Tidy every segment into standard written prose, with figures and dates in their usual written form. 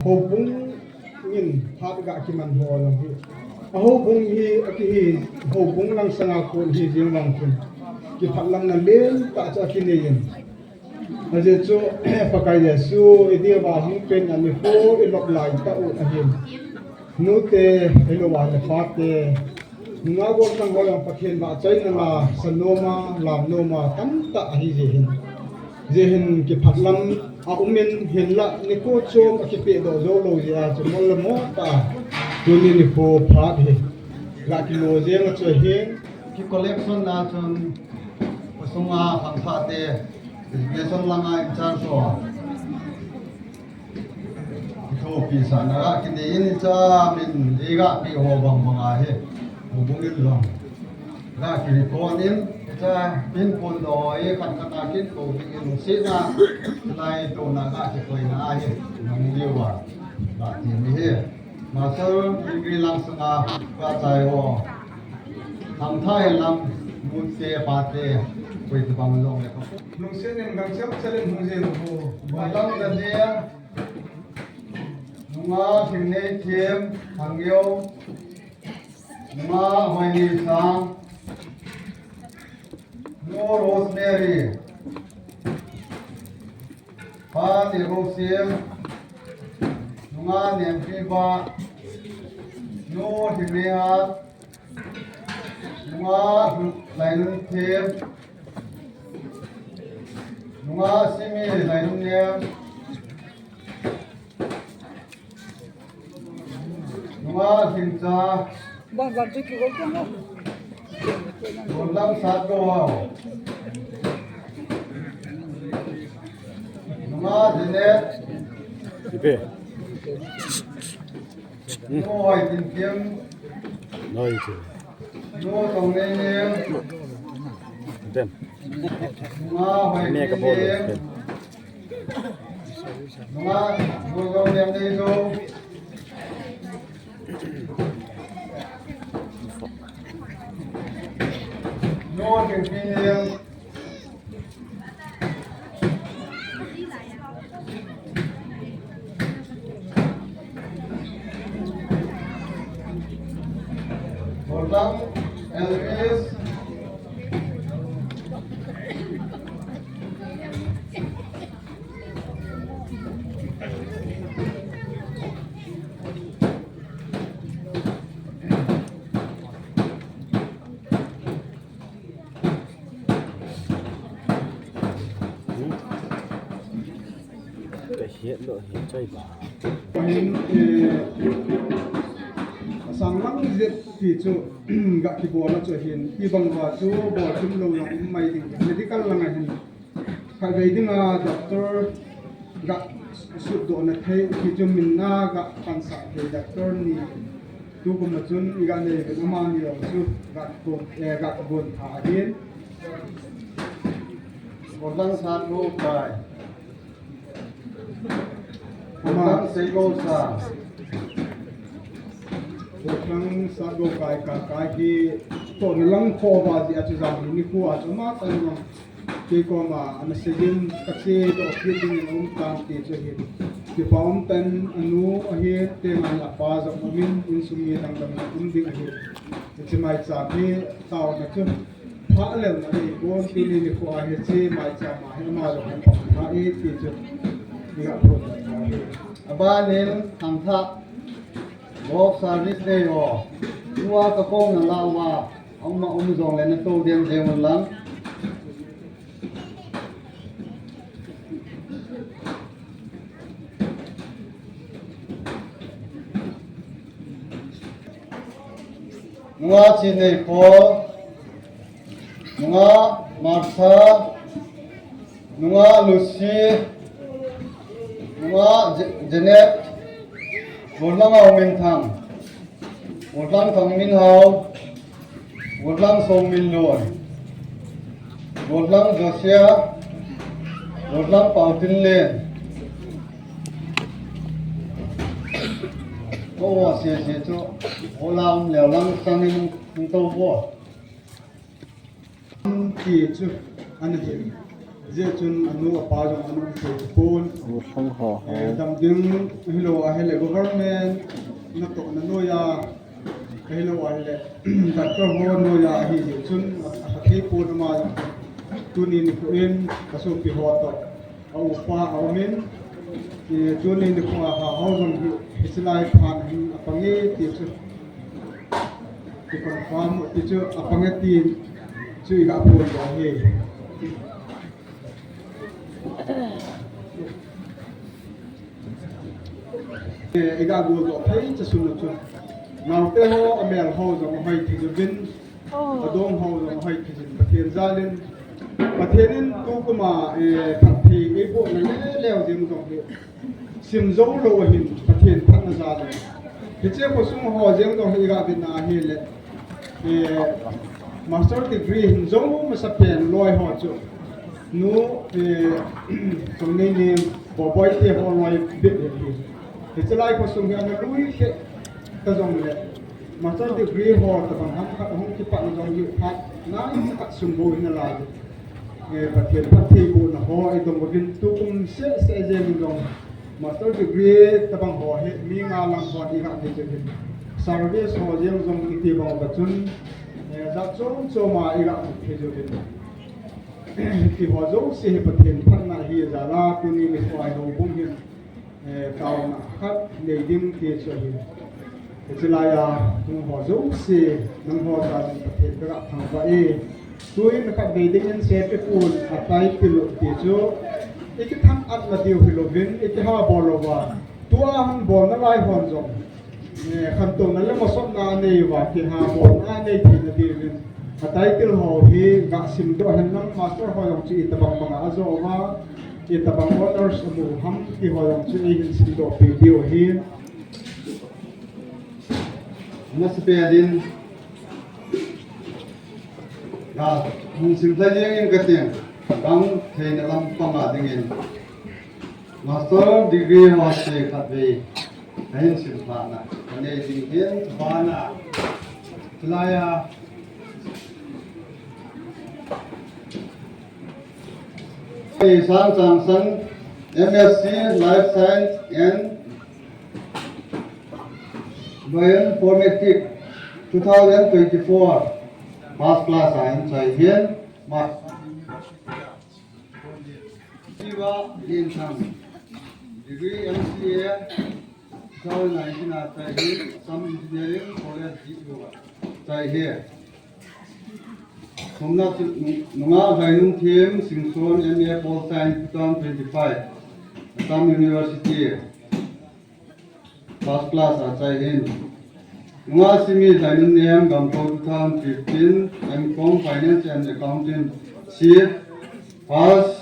Hồ bún nhìn phát gạ cái màn hồ làm gì hồ bún hi cái hồ bún lăng sang cồn hi riêng lăng cồn cái phát lăng là lên tại cho cái này là giờ cho pakai Yesu itu bah hang pen ani ho ilok lai ta u ahim nu te elo wa le fa te nga go sang go yang pathen ba chai na la sanoma lam noma tam ta hi je hin ki phatlam a umen hin la ni ko chom a ki pe do zo lo ya cho mol mo ta tu ni ko phat he ga ki lo je nga cho hin ki collection na chon Khosung phang pha te Maicham langa in charge so tho pi sa na ki ni in cha min ega pi ho bang bang a he ho bung in long ra ki ko in cha pin pon do e kan kan kin ko bi in si na lai to na ga ki ko na he nang liu wa ba ti mi he ma so ri lang sa ga chai ho tham thai lam mun te pa te quay từ vòng long này không nông sen nên gang chap chalen hung je ho mà long là gì á ngã thình này thiêm hàng yêu ngã hoài ni sang ngô rosemary pha thì rô xiêm ngã niệm phi ba ngô thình này hát ngã lại luôn thiêm Nunga simi lai nung niam Nunga thingcha Bang bang tu kiko kemo. Gondang sat go hao Nunga dinet Ipe. Nunga hoài tin kiếm Nói chứ. Nunga tông nên niam Tên. Nunga hoài Nghe tin cái bộ rồi. niam Nunga vô gom niam đây đâu Nunga tin phi niam Gondang Elvis Cái hiện độ hiện chơi bà. hin sang lăng zet ki chu ga ki bo na chu hin i bang wa chu bo chum lo yang mai ding medical langa hin kha gai ding a doctor ga su do na thai ki chu min na ga kan sa ke doctor ni tu ko ma chun i ga ne ga ma ni lo chu ga ko ga bon tha hin Gondang sat go kai ma Gondang sei go sa ko kang sa go kai ka kai ki to na lang kho ba ji a chu jang ni ku a chu ma tan ma ke ko ma an se din ka se do ki ding ni tam ti chu hi ki paum tan anu a hi te man la pa za mo min in sum ni dang dang um ding a hi chi mai cha ni taw na chu pha le na ni ko ti ni ko a hi chi mai cha ma hi ma lo ha e ti chu ni ga pro Abanin tham tha Work service day ho Tua ka kong na lao ma Ông mà ông dòng lên nó tô đêm đêm một lắm Nga chi này ko Nga Martha Nga Lucy Nga Janet Một lăng hào mình thẳng Một lăng thẳng mình hào Một lăng sông mình lùi Một lăng Josia Một lăng bảo tin lên Có hòa xìa cho Ô làm lèo lăng sang nên tâu vô ki chu an hi je chun anu apa jong anu ke pon Một phong hò dam ding hello a hele government na to na no ya hello a hele doctor ho no ya hi je chun a ke pon ma tunin ko in kaso pi ho to au pa au min ke tunin ko ha ho jong hi silai phan apange ti chu ki confirm ti chu apange ti chu ga pon ga he ega go go phei cha sunu chu nau te ho amel ho jong hai ti bin adong ho jong hai ti jin pathian zalin pathianin tu kuma thak thi ei bo na le leo jing jong he sim zo lo hin pathian phat na za le ke che ko sung ho jeng jong he ga bin na he le master degree hin zo ma sa pen loi ho chu nu trong này ni bo boy te ho loi bit he thì sẽ lại có số người anh lui sẽ ta dùngเลยmà cho degree họ ta bằng không chỉ bạn dùng nhiều phát nãy sẽ cắt sung bồi như là người phát thi bộ là họ ấy đồng một viên tu cũng sẽ dễ dùng mà cho degree ta bằng họ hết mi ngà làm họ đi gặp đi chơi service họ dễ dùng thì bằng vật chun đặt cho mà đi gặp thì chơi thì họ dấu sẽ phát hiện phát là hiện ra là tôi nghĩ mình phải đầu bông hiện cao na khát để đinh kia cho hin thì là ya tung họ giống si nông họ ra những cái cái gặp thằng vậy tôi nó các về đinh nhân sẽ phải phun tay kilo kia cho cái thằng ăn là điều kilo vin cái ha bò lô và tua hàng bò nó lại hoàn rồi khăn tùng nó là một số na này và cái ha bò na này thì là điều vin tay kilo họ thì gạ sim đó hình năng master họ dùng chỉ tập bằng bằng azo và kita bang honors mu ham ki hoyong chu in sin do video hi Naspeadin ga mun sim la jeng in gating bang thein lam panga dingin master degree ho se khatwe hain sim pha na ane ding hian bana laya Sang Samson MSc Life Science and Bioinformatics 2024 First Class Science Chai Hian Ma Siwa Lin Tham Degree MCA 2019 Chai Hian Some Engineering College Chai Hian Nunga Gainung Team Singson MA Pol Science 2025 Assam University First Class Achai Hin Nunga Simi Gainung Name Gampo 2015 MCom Finance and Accounting Chief First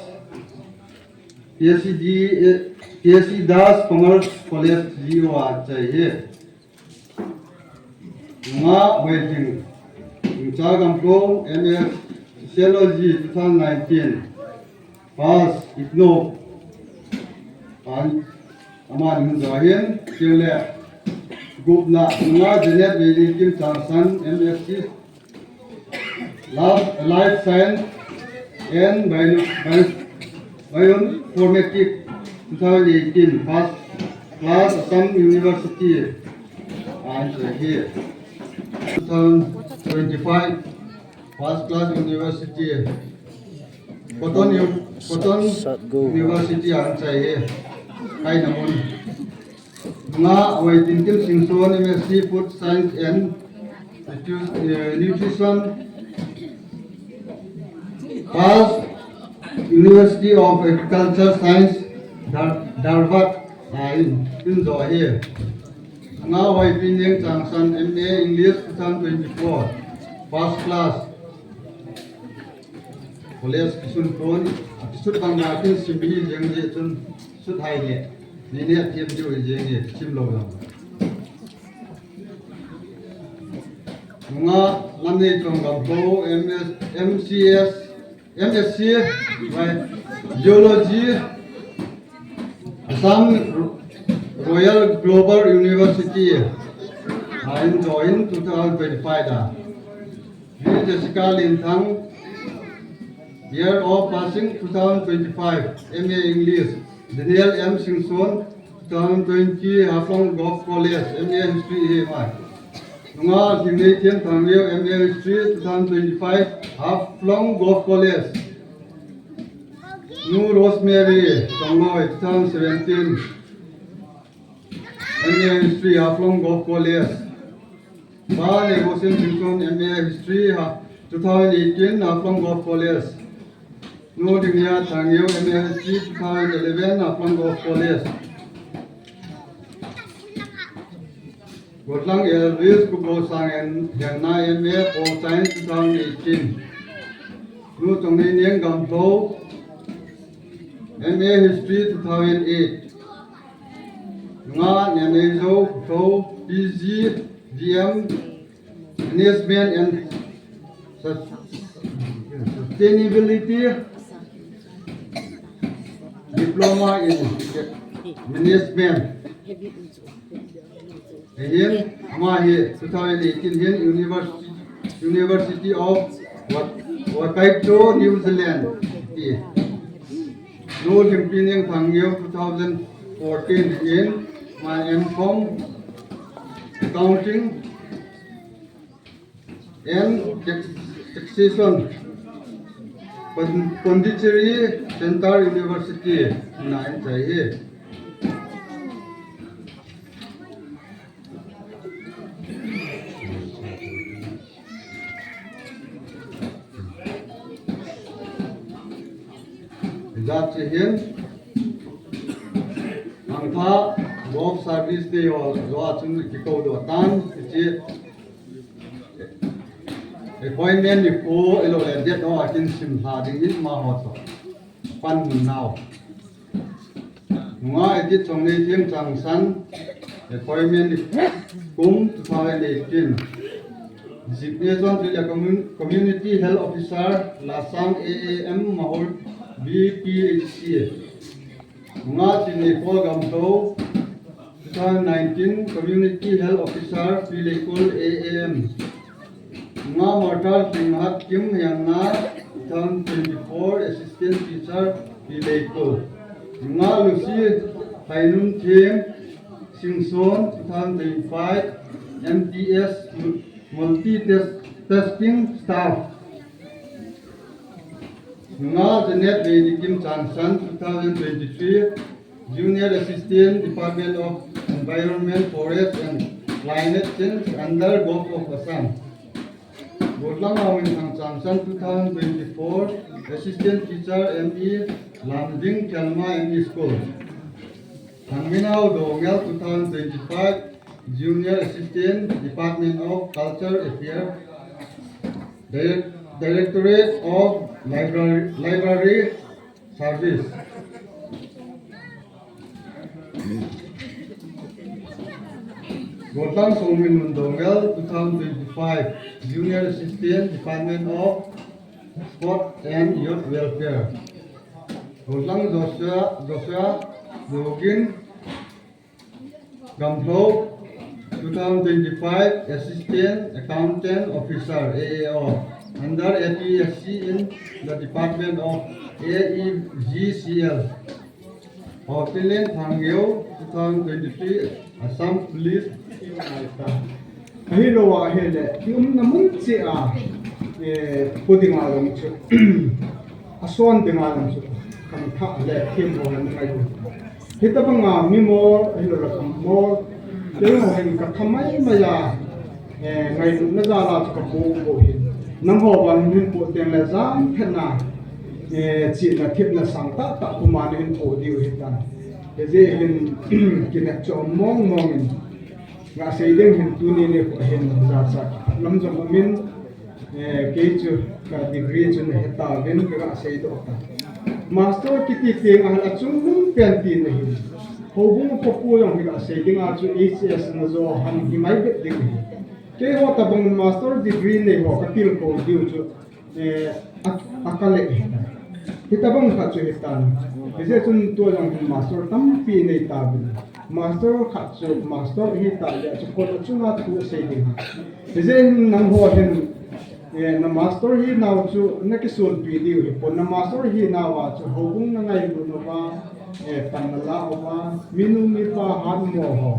PSC Das Commerce College GO Achai Hin Nunga Waiting Maicham MS Sociology 2019 Pass IGNO Aman Zahin Kile Gupna Nga Janet Vedi Kim Chansan MSc Life Science and Bioinformatics 2018 First Class Assam University and here 2025 First Class University Cotton University and say Kai Namun Nga awaiting Kim Singson MSc Food Science and Nutrition First University of Agriculture Science Dharwad in Zohe Nga awaiting Yang Changsan MA English 2024 First Class College Kisunpon Kisut Banglakin Simbi Jengje Chun Sut Haile Nene Tiap Jo Jengje Sim Logam Nga Lamne Chonggampo MSc Geology Assam Royal Global University in join 2025 da. Jessica Lin Thang Year of passing 2025 MA English Daniel M. Singson 2020 Haflong Golf College MA History EMI Nunga Signation Thangyo MA History 2025 Haflong Golf College Nu Rosemary Tongloy 2017 MA History Haflong Golf College Ba Negotiation Singson MA History 2018 Haflong Golf College Nu Dingya Thangyo MA History 2011 Haflong Golf College Gotlang Elvis Kubosang and Yana MA Pol Science 2018 Nu Tongni Niang Gamto MA History 2008 Nga Nyanezo To PG DM Management and Sustainability Diploma in Management Here, Amahi 2018 here University of Waikato, New Zealand. No Limpiniang Thangyo 2014 in my MCOM Accounting and Taxation Pondicherry Center University 9 चाहिए That here, Angtha Golf Service Day or Zoachun Kiko Dotan, appointment before Elo and Jet or I can sim harding in Mahoto. Fun now. Nga edit from Natium Changsan, appointment Kum 2018. Designation to the Community Health Officer Lasang AAM Mahol BPHC. Nga Sinipol Gamto 2019 Community Health Officer Pilekul AAM. Nga Mortal Pinghat Kim Yangna 2024 Assistant Teacher Pilekul. Nga Lucy Hainun Tim Singson 2025 MTS Multi-Testing Staff. Nga Janet Kim Chansan 2023 Junior Assistant Department of Environment, Forest and Climate Change under Gulf of Assam. Gotlang Awin Chansan 2024 Assistant Teacher ME Lamding Chalma ME School. Hangminao Dongel 2025 Junior Assistant Department of Culture Affairs Directorate of Library Service. Gotlang Songmin Mundongel 2025 Junior Assistant Department of Sport and Youth Welfare. Gotlang Joshua Dogin Gamtho 2025 Assistant Accountant Officer AAO under APSC in the Department of AEGCL. Hotelin Thangyo 2023 Assam Police. Kahilo wa hele yung namun siya puding along siya aswan ding along siya kami le kim mo na ngayon kita bang mimo hilo la mo yung hen ka kamay maya ngayon na dala sa kabuo hin nang hoban hin po teng la zam thena chi na kip na sangta ta kumanin po diu hitan eze hin kinak cho mong nga saying hin tuni ne ko hin za lam jam min ke chu ka degree chu ne heta gen ka say do ta master kiti te ang achung pen tin ne hin hobung ko pu yang ka saying a chu HS na zo han himai bet ding ke ho ta bang master degree ne ho ka til ko diu chu akale kita bang ka chu hitan ese chun to yang master tam pi ne ta master khatsu master hi ta ya chu ko chu na tu sei ding ese nang ho hen na master hi now chu na ki sun pi di hi pon na master hi now wa chu hobung na ngai lu no ba pan na la wa minu mi pa han mo ho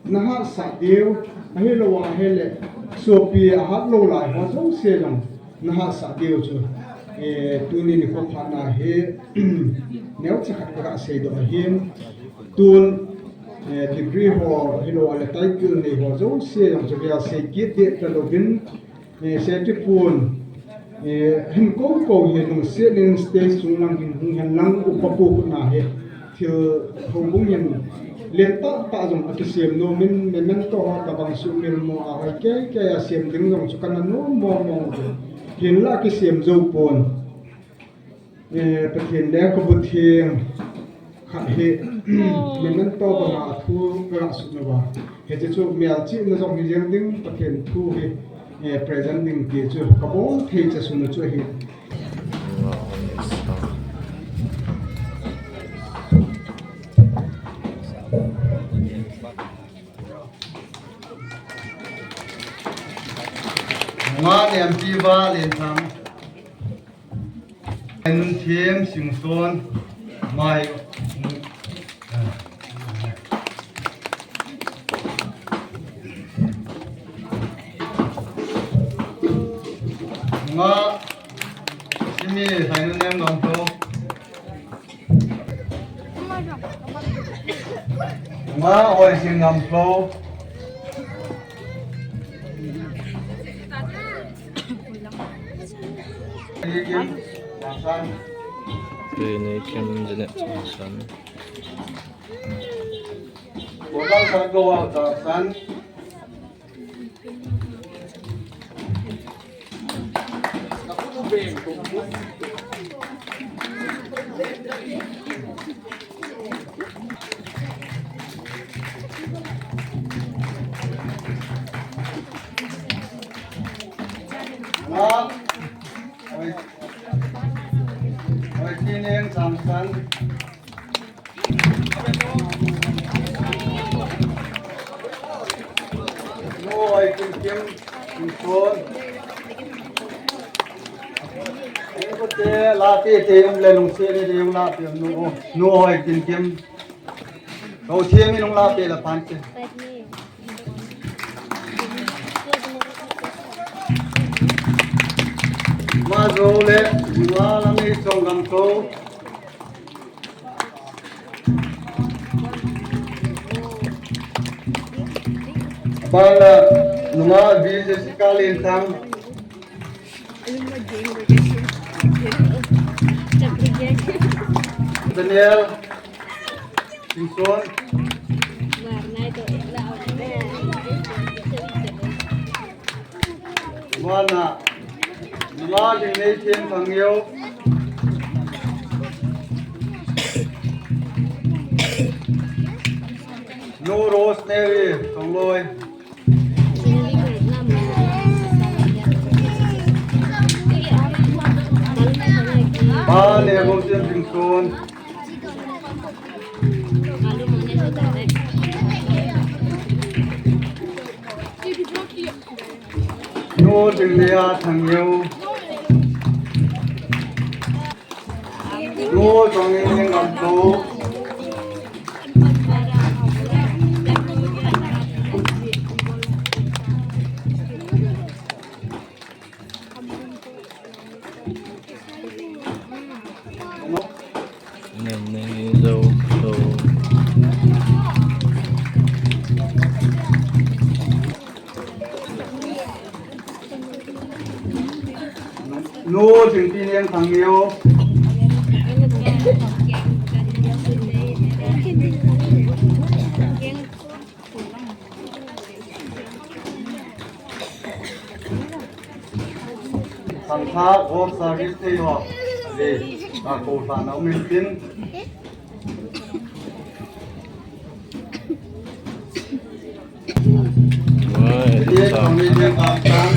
na ha sa deu a hi lo wa hele so pi a hat lo lai ho so se long na ha sa deu chu tu ni ko phana he neu cha khat ka se do him tun degree ho hilo ala title ni ho zo se ang jogya se kit de ta login se ti pun hin ko he nung se nin stage sung lang hin han lang upapu na he thil hobung yen len ta jong atisem no men to ha ta bang su mil mo a ke asem ding jong chu kan no mo hin la ki sem zo pon pathin le ko bu thieng kha he men to ba ma thu ka su na ba he che chu mel chi na jong hi jeng ding pathin thu he present ding ti chu ka bo thei cha su na chu hi nga niam pi ba len tham en thiam sing son mai nga simi sai nem ngam to nga oi sing ngam to Ini kem jenis macam. Orang tergowa tersan. Yang samsan noi kim kim kon ai ko te la te le lung se le yung la te no noi kim kim ko che mi lung la te la pan te ma zo le ma la mi song gam ko bala numa visa sekali tang Daniel Simpson mana numa ding chen phangyo no rosemary songloi ba le gom chen ding son no ding le thang yo no jong ing ngam to Ini dâu dâu. no ding tin yang thang yo thằng tha go service te yo le ta ko ta no min tin Wah, ye itu thang mi yang kam tan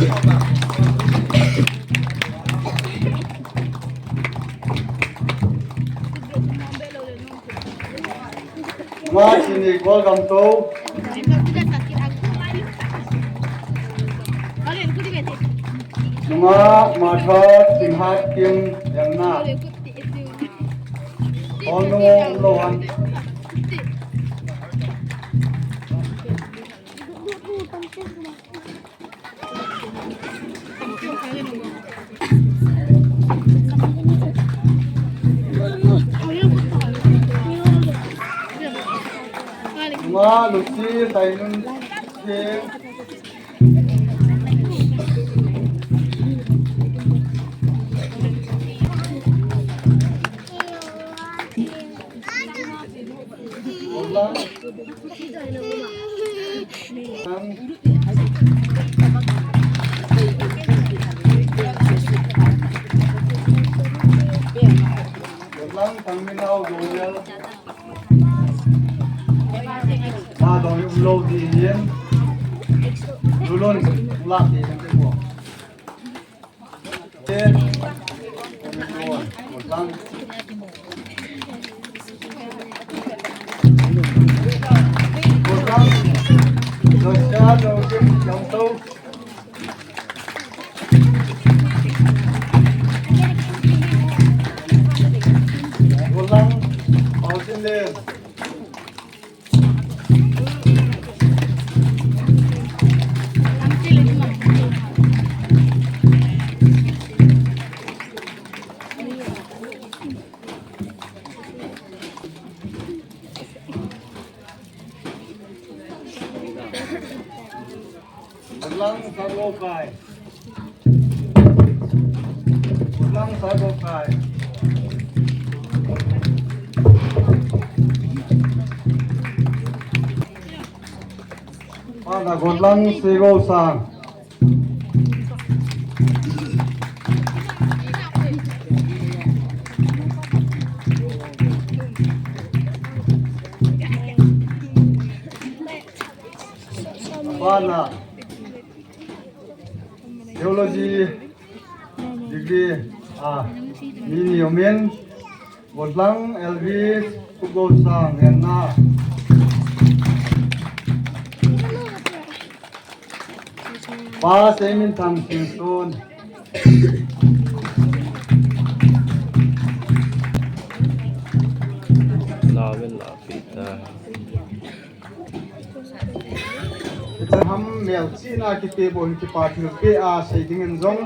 ma sini ko gam to Sunga mathat tinghat kim yang na ono lohan Sunga lusi tainun kim Ulang Ulang terminal duel dong yung low di yan dulon ulat di nanti mo ulang Dosya dosya yang tu ulang pausin deh ulang sagokai pada godlang sigosang pada geology degree mini omen godlang elvis sigosang yang na Ba semin tam sinsun Lawen la pita. हम मेलचीना की टेबल की पार्टी पे सही दिन जों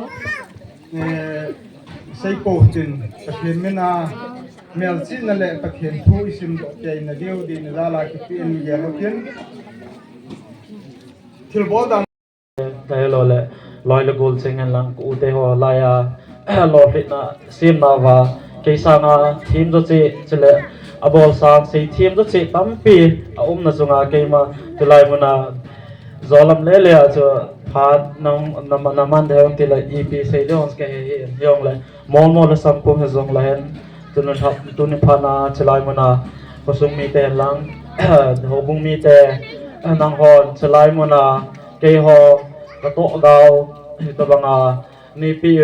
सही पोस्टिन तखेन में ना मेलचीना ले तखेन थू इसिम के नदियों दी नजाला की पे इन ये लोकेन थिलबोदा đây là loại là gold sinh anh lang cụ thể họ lại lọt lịch na sim na và cái sang team đó chỉ là abol sang xây team đó chỉ tắm pi na sunga cái mà từ lại mà na gió làm lẽ lẽ cho phát nông man theo thì là EP xây dựng cái hiện lại món là sang cũng hay dùng lại tu nên phana chỉ lại mà na Khosung mi tên lang hồ bung mi tên nang hòn chỉ lại mà na cái họ to gao to banga ni pi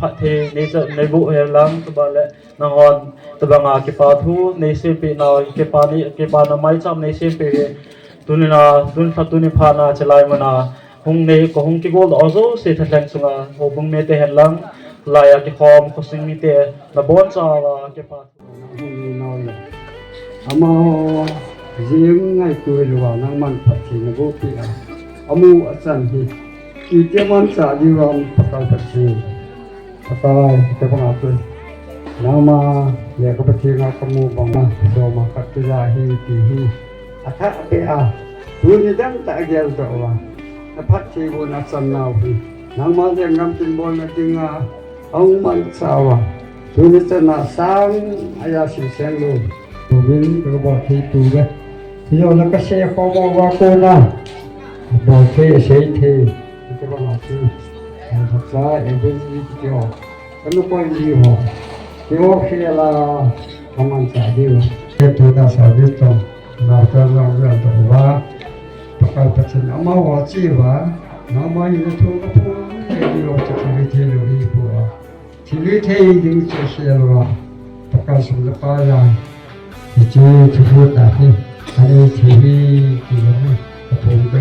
phat the ni cha nei bu he lang to ba le na hon to banga ki pa thu nei se pi na ki pa na Maicham nei se pi tunina tun phatuni phana chalai mana hung nei ko hung ki gol ozo se thlang sunga ho bung me te hen lang laya ki khom Khosung mi te na bon cha wa ki pa Amo riêng ngày tuổi lúa năng man phát triển nó vô kia amu asan hi ite man sa di ram pakal patri pakai kita pengatur nama ya ke patri na kamu bangma so maka tila hi ti hi atha pa tu ni dam ta gel to wa na patri bo na san na hi nang ma je ngam tin bo na tinga ong man sawa tu ni na sang aya si sen lo tu bin ko bo thi tu ga yo la ka se ko bo wa ko na Bảo thuê xây thì cái bọn họ thì thật ra em bên gì thì họ cái lúc quan gì họ thì họ khi là không ăn trả điều cái tôi đã xử lý rồi là cho lòng người tổ và cái phát triển ông mau họ chi và nó mới như thu cái thu cái điều cho cái thế điều đi của thì lý thế những chuyện xe rồi cái sự là phải là thì chưa thu cả thì anh thì thì nóผมไป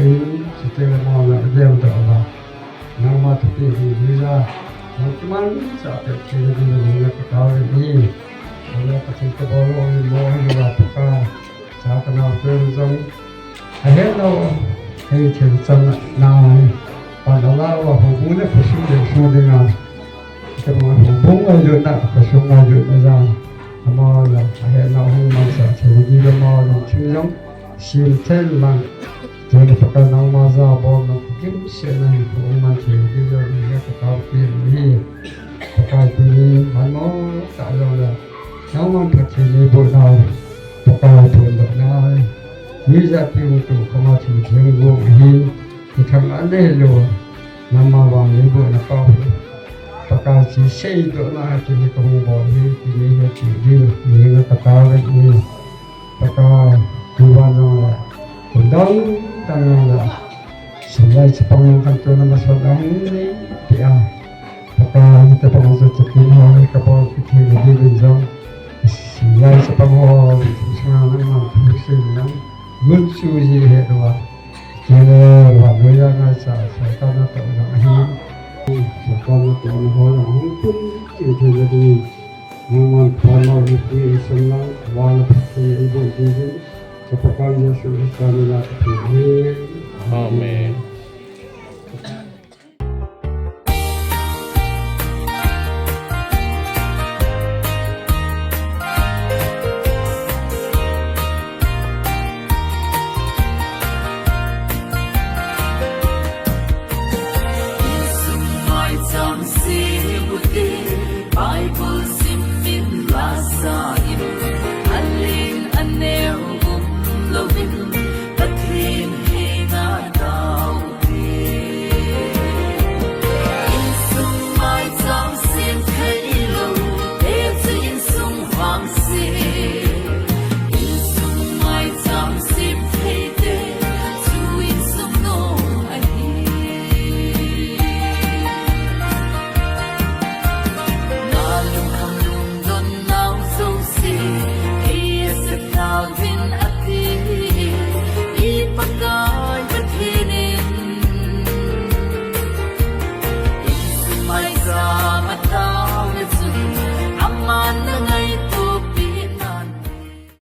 สเตลมอลแล้วเดี๋ยวต่อมาน้ำมา thì ra một cái món sợ được thì mình là cái cao đi là cái cái bò mồi là cái sao cái nào chơi giống hết đâu hay chơi trong nào và đó là hồ bún này phải xuống được xuống đi nào cái mà hồ bún ở dưới đó phải xuống ở dưới đó ra mà là hết nào không mà sợ chơi đi đâu mà là chơi giống xin thêm mà chơi được cái nào mà ra bò nó kiếm xe này cũng mà chơi đi rồi cái tàu tiền đi cái tiền mà nó tại rồi là nó mà phải chơi đi bộ nào cái tiền đó nào như ra tiền tụ không mà chơi tiền gồm hin thì thằng anh đây luôn nằm mà vào những bộ nó cao cái chỉ xây đó là chỉ không bỏ đi thì mình chỉ đi mình cái tàu cái gì cái cứ vào rồi còn đó tăng là sự lai sẽ bằng thằng tôi nó sẽ đóng thì cái kita bằng sự chấp nhận hay cái bao cái gì đi bên trong sự lai sẽ bằng họ sang nó mà thực sự nó vượt suy gì hết rồi cho nên và bây giờ nó sẽ có nó tự động hiến sẽ có nó tự động hóa là không cũng chỉ thế là đi nhưng mà phải nói với cái sinh năng và là cái ý đồ gì cho các con sự cho nên là cái Amen.